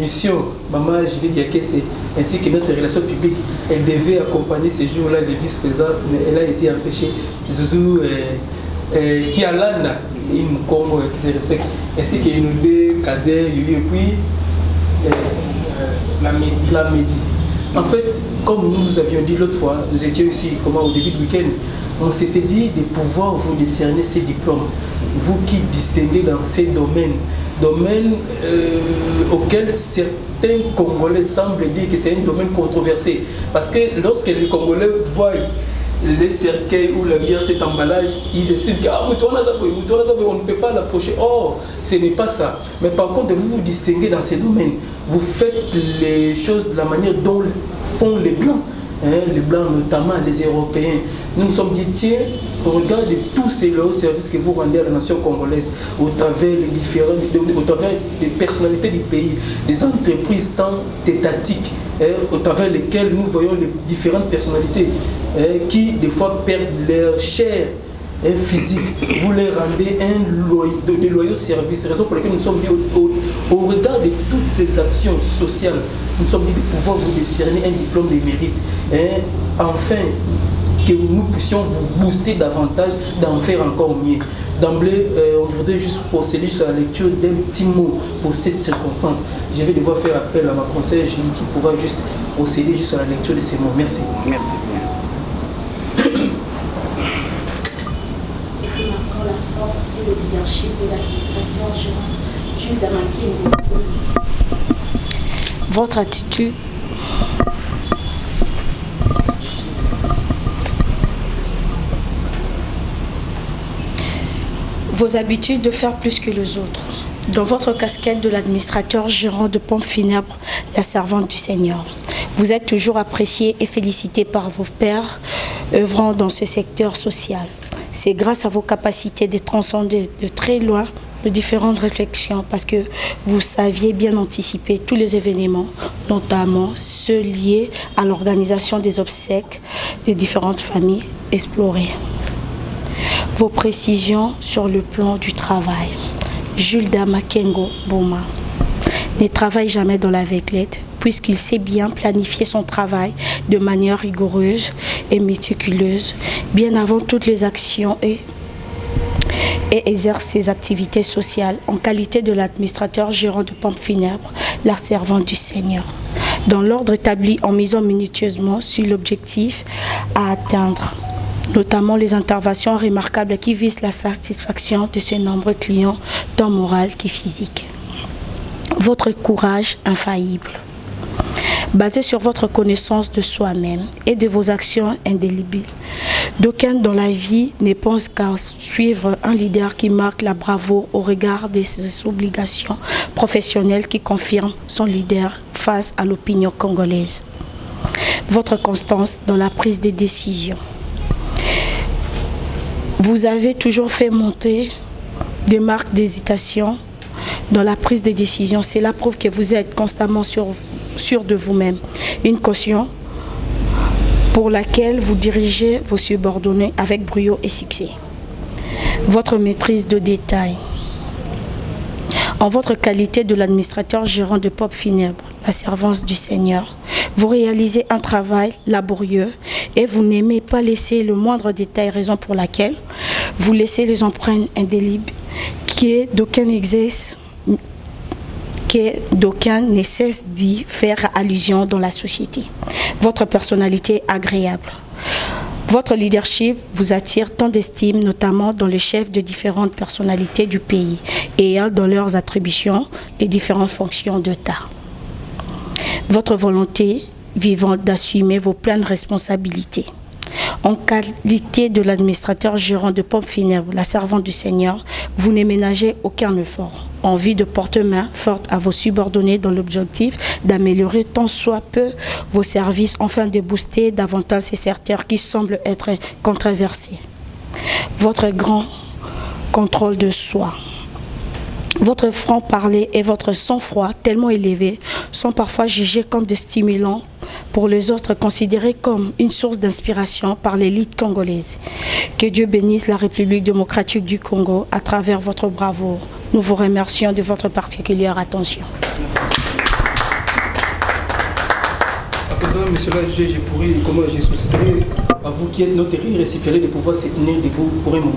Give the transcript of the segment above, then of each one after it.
mission, Maman Julie Diakese, ainsi que notre relation publique, elle devait accompagner ce jour-là les vice-présidents, mais elle a été empêchée. Zouzou, qui a l'âne, une Congo qui se respecte, ainsi que Inoude, Kader, Yuyi, et puis la Midi. En fait, comme nous vous avions dit l'autre fois, nous étions ici au début du week-end, on s'était dit de pouvoir vous décerner ces diplômes, vous qui distinguez dans ces domaines auxquels certains Congolais semblent dire que c'est un domaine controversé. Parce que lorsque les Congolais voient les cercueils ou la bière, cet emballage, ils estiment que on ne peut pas l'approcher. Or, ce n'est pas ça. Mais par contre, vous vous distinguez dans ces domaines. Vous faites les choses de la manière dont font les Blancs. Les Blancs, notamment les Européens. Nous nous sommes dit, tiens, au regard de tous ces loyaux services que vous rendez à la nation congolaise, au travers des personnalités du pays, des entreprises tant étatiques, au travers lesquelles nous voyons les différentes personnalités qui, des fois, perdent leur chair physique, vous les rendez de loyaux services. Raison pour laquelle nous sommes dit, au regard de toutes ces actions sociales, nous sommes dit de pouvoir vous décerner un diplôme de mérite. Enfin, que nous puissions vous booster davantage, d'en faire encore mieux. D'emblée, on voudrait juste procéder sur la lecture d'un petit mot pour cette circonstance. Je vais devoir faire appel à ma conseillère Julie qui pourra juste procéder juste à la lecture de ces mots. Merci. Merci. Remarquant la force et le leadership de l'administrateur Jules Damakengo. Votre attitude vos habitudes de faire plus que les autres. Dans votre casquette de l'administrateur gérant de pompes funèbres, la servante du Seigneur, vous êtes toujours apprécié et félicité par vos pairs œuvrant dans ce secteur social. C'est grâce à vos capacités de transcender de très loin de différentes réflexions parce que vous saviez bien anticiper tous les événements, notamment ceux liés à l'organisation des obsèques des différentes familles explorées. Vos précisions sur le plan du travail. Jules Damakengo Boma ne travaille jamais dans l'aveuglette puisqu'il sait bien planifier son travail de manière rigoureuse et méticuleuse, bien avant toutes les actions et exerce ses activités sociales en qualité de l'administrateur gérant de pompes funèbres, la servante du Seigneur, dans l'ordre établi en misant minutieusement sur l'objectif à atteindre, notamment les interventions remarquables qui visent la satisfaction de ses nombreux clients, tant moral que physique. Votre courage infaillible, basé sur votre connaissance de soi-même et de vos actions indélébiles. D'aucuns dans la vie ne pensent qu'à suivre un leader qui marque la bravoure au regard de ses obligations professionnelles qui confirme son leader face à l'opinion congolaise. Votre constance dans la prise des décisions. Vous avez toujours fait monter des marques d'hésitation dans la prise des décisions. Cela prouve que vous êtes constamment sûr de vous-même. Une caution pour laquelle vous dirigez vos subordonnés avec brio et succès. Votre maîtrise de détail. En votre qualité de l'administrateur gérant de pompes funèbres, la servante du Seigneur, vous réalisez un travail laborieux et vous n'aimez pas laisser le moindre détail, raison pour laquelle vous laissez les empreintes indélébiles d'aucun ne cesse d'y faire allusion dans la société. Votre personnalité agréable. Votre leadership vous attire tant d'estime, notamment dans les chefs de différentes personnalités du pays et dans leurs attributions les différentes fonctions d'État. Votre volonté vivante d'assumer vos pleines responsabilités. En qualité de l'administrateur gérant de pompes funèbres, la servante du Seigneur, vous ne ménagez aucun effort en vue de porter main forte à vos subordonnés dans l'objectif d'améliorer tant soit peu vos services afin de booster davantage ces secteurs qui semblent être controversés. Votre grand contrôle de soi. Votre franc-parler et votre sang-froid tellement élevés sont parfois jugés comme des stimulants pour les autres, considérés comme une source d'inspiration par l'élite congolaise. Que Dieu bénisse la République démocratique du Congo à travers votre bravoure. Nous vous remercions de votre particulière attention. Merci. À présent, monsieur l'AG, j'ai solliciterai à vous qui êtes notre récipiendaire de pouvoir se tenir debout pour un moment.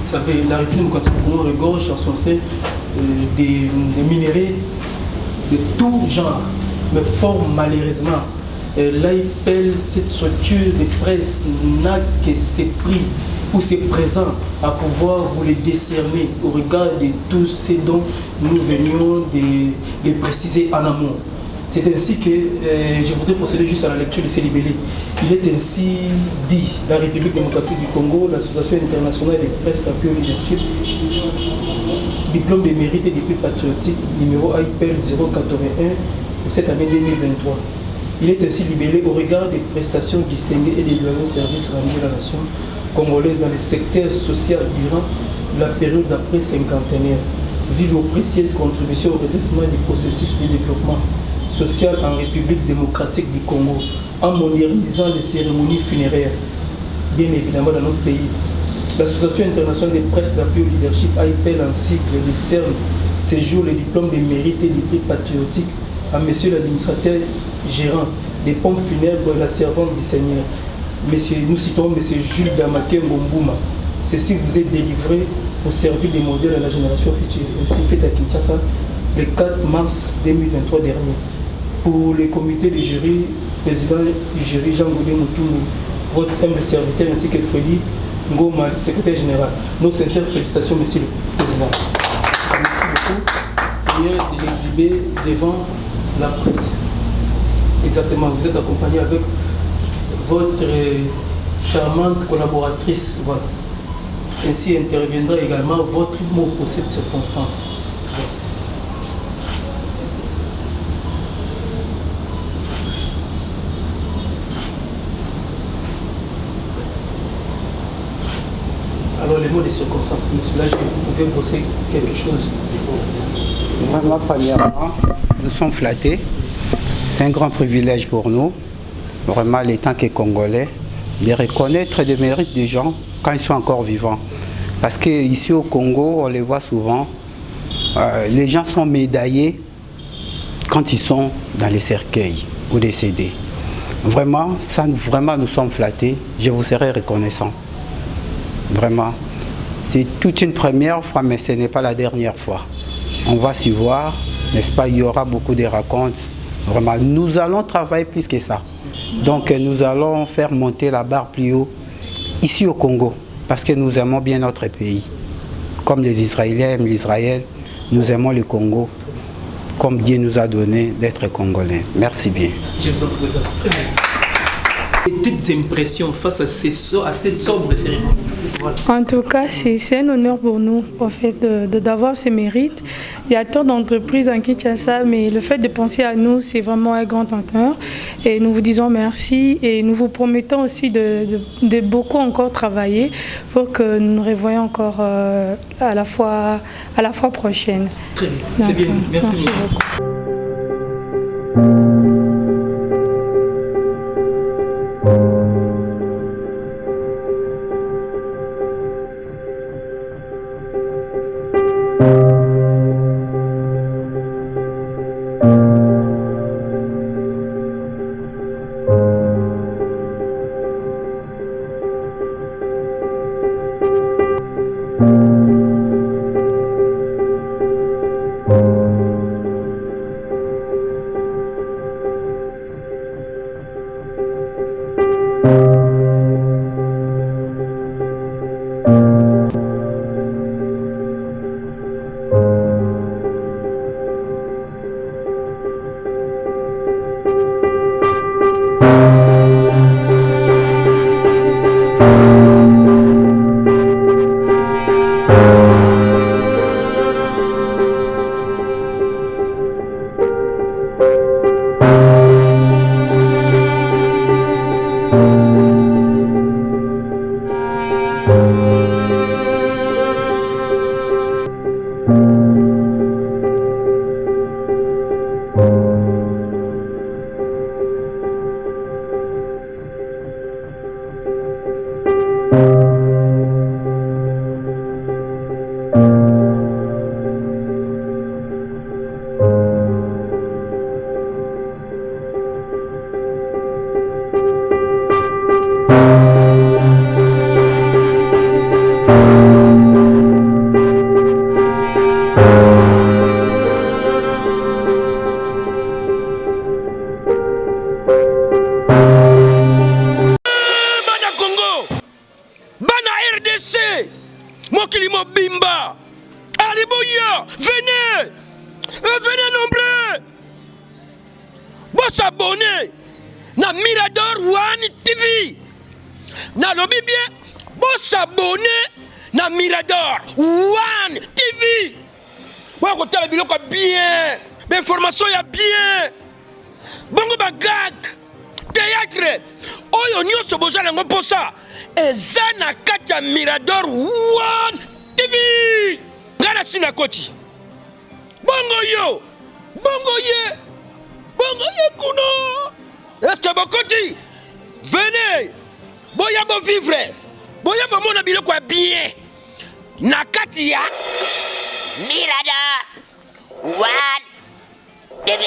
Vous savez, la République démocratique du Congo regorge en son sein des minéraux de tout genre, mais fort malheureusement, l'AIPL, cette structure de presse n'a que ses prix ou ses présents à pouvoir vous les décerner au regard de tout ce dont nous venions de les préciser en amont. C'est ainsi que je voudrais procéder juste à la lecture de ces libellés. Il est ainsi dit: la République démocratique du Congo, l'Association internationale des presse d'appui au leadership, diplôme de mérite et diplôme patriotique, numéro AIPL 081 pour cette année 2023. Il est ainsi libellé au regard des prestations distinguées et des loyaux services rendus à la nation congolaise dans le secteur social durant la période d'après cinquantenaire. Vive vos précieuses contributions au redressement du processus de développement social en République démocratique du Congo, en modernisant les cérémonies funéraires, bien évidemment dans notre pays. L'Association internationale des presse d'appui au leadership AIPL en cycle décerne ces jours le diplôme de mérite et diplôme patriotique à monsieur l'administrateur gérant des pompes funèbres et la servante du Seigneur. Nous citons monsieur Jules Damaké Ngombouma. Ceci vous est délivré pour servir des modèles à la génération future. Ainsi fait à Kinshasa le 4 mars 2023 dernier. Pour le comité de jury, président du jury Jean-Goudé Moutoumou, votre humble serviteur ainsi que Freddy Ngoma, le secrétaire général. Nos sincères félicitations, monsieur le président. Merci beaucoup. Prière de l'exhiber devant la presse. Exactement, vous êtes accompagné avec votre charmante collaboratrice. Voilà. Ainsi interviendra également votre mot pour cette circonstance. Alors les mots de circonstance, monsieur, là, vous pouvez poser quelque chose. Vraiment, premièrement, nous sommes flattés. C'est un grand privilège pour nous, vraiment, les tant que Congolais, de reconnaître les mérites des gens quand ils sont encore vivants. Parce qu'ici au Congo, on les voit souvent, les gens sont médaillés quand ils sont dans les cercueils ou décédés. Vraiment, vraiment, nous sommes flattés. Je vous serai reconnaissant. Vraiment. C'est toute une première fois, mais ce n'est pas la dernière fois. On va s'y voir, n'est-ce pas? Il y aura beaucoup de racontes. Vraiment, nous allons travailler plus que ça. Donc, nous allons faire monter la barre plus haut ici au Congo, parce que nous aimons bien notre pays. Comme les Israéliens aiment l'Israël, nous aimons le Congo, comme Dieu nous a donné d'être Congolais. Merci bien. Très bien. Petites impressions face à cette sombre cérémonie. Voilà. En tout cas, c'est un honneur pour nous en fait, d'avoir ces mérites. Il y a tant d'entreprises en Kinshasa, mais le fait de penser à nous, c'est vraiment un grand honneur. Et nous vous disons merci et nous vous promettons aussi de beaucoup encore travailler pour que nous nous revoyions encore à la fois prochaine. Très bien, c'est bien. Merci beaucoup. mokili mobimba. Alléluia. Venez. Venez nombreux. Bon s'abonner na Mirador One TV. Na lobi bien. Bon s'abonner na Mirador One TV. Bon côté biloko bien. Information ya bien. Bongo bagag. Théâtre. Oyo nyonso bozala ngo posa. Eza na kati ya Mirador One TV. Ngala sina koti. Bongo yo. Bongo ye. Bongo ye kuno. Est-ce que bokoti? Venez. Boya bo vivre. Boya bo mona biloko bien. Na kati ya Mirador One TV.